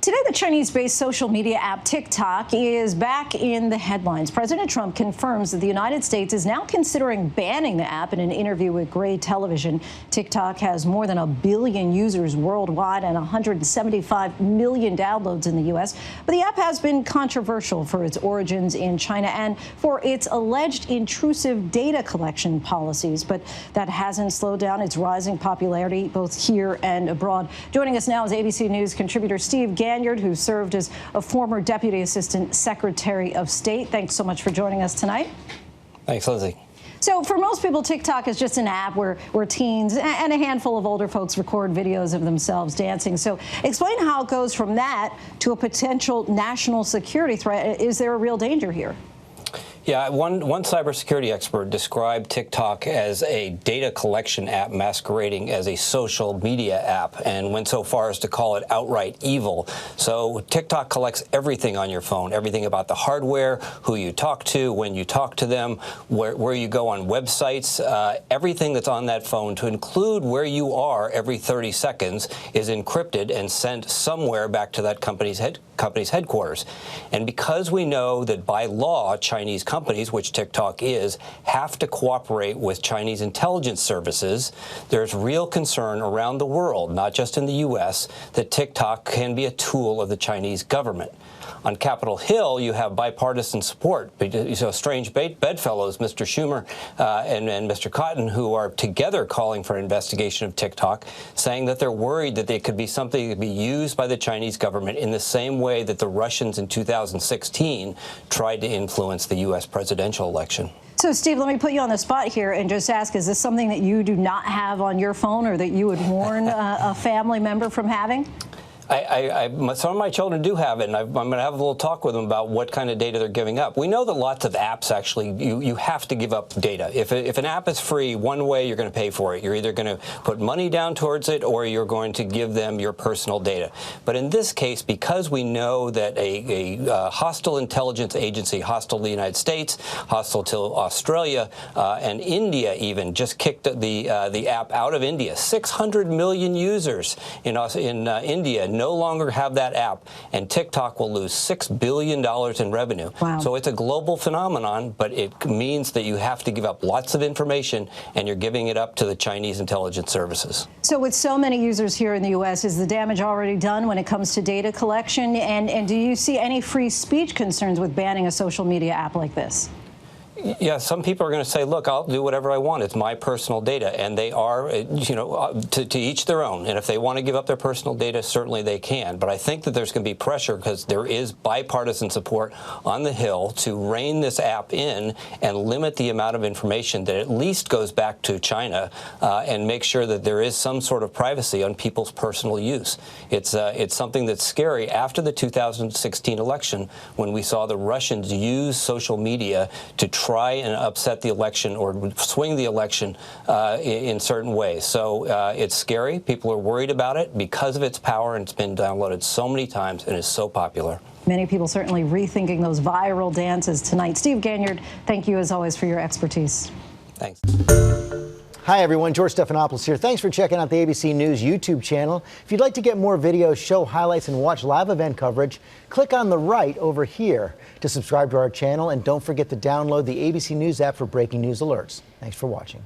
Today, the Chinese-based social media app TikTok is back in the headlines. President Trump confirms that the United States is now considering banning the app in an interview with Gray Television. TikTok has more than 1 billion users worldwide and 175 million downloads in the U.S. But the app has been controversial for its origins in China and for its alleged intrusive data collection policies. But that hasn't slowed down its rising popularity both here and abroad. Joining us now is ABC News contributor Steve Ganyard, who served as a former Deputy Assistant Secretary of State. Thanks so much for joining us tonight. Thanks, Lizzie. So for most people, TikTok is just an app where teens and a handful of older folks record videos of themselves dancing. So explain how it goes from that to a potential national security threat. Is there a real danger here? Yeah, one cybersecurity expert described TikTok as a data collection app masquerading as a social media app and went so far as to call it outright evil. So TikTok collects everything on your phone, everything about the hardware, who you talk to, when you talk to them, where you go on websites, everything that's on that phone, to include where you are every 30 seconds, is encrypted and sent somewhere back to that company's headquarters. And because we know that by law, Chinese companies, which TikTok is, have to cooperate with Chinese intelligence services, there's real concern around the world, not just in the U.S., that TikTok can be a tool of the Chinese government. On Capitol Hill, you have bipartisan support. So strange bedfellows, Mr. Schumer and Mr. Cotton, who are together calling for an investigation of TikTok, saying that they're worried that they could be something that could be used by the Chinese government in the same way that the Russians in 2016 tried to influence the U.S. presidential election. So, Steve, let me put you on the spot here and just ask, is this something that you do not have on your phone or that you would warn a family member from having? Some of my children do have it, and I'm going to have a little talk with them about what kind of data they're giving up. We know that lots of apps actually, you have to give up data. If an app is free, one way you're going to pay for it. You're either going to put money down towards it or you're going to give them your personal data. But in this case, because we know that a hostile intelligence agency, hostile to the United States, hostile to Australia, and India even, just kicked the app out of India. 600 million users in India no longer have that app, and TikTok will lose $6 billion in revenue. Wow. So it's a global phenomenon, but it means that you have to give up lots of information, and you're giving it up to the Chinese intelligence services. So with so many users here in the U.S., is the damage already done when it comes to data collection? And do you see any free speech concerns with banning a social media app like this? Yeah, some people are going to say, look, I'll do whatever I want. It's my personal data. And they are, to each their own. And if they want to give up their personal data, certainly they can. But I think that there's going to be pressure because there is bipartisan support on the Hill to rein this app in and limit the amount of information that at least goes back to China and make sure that there is some sort of privacy on people's personal use. It's something that's scary after the 2016 election when we saw the Russians use social media to try and upset the election or swing the election in certain ways. So it's scary. People are worried about it because of its power, and it's been downloaded so many times and is so popular. Many people certainly rethinking those viral dances tonight. Steve Ganyard, thank you as always for your expertise. Thanks. Hi, everyone. George Stephanopoulos here. Thanks for checking out the ABC News YouTube channel. If you'd like to get more videos, show highlights, and watch live event coverage, click on the right over here to subscribe to our channel. And don't forget to download the ABC News app for breaking news alerts. Thanks for watching.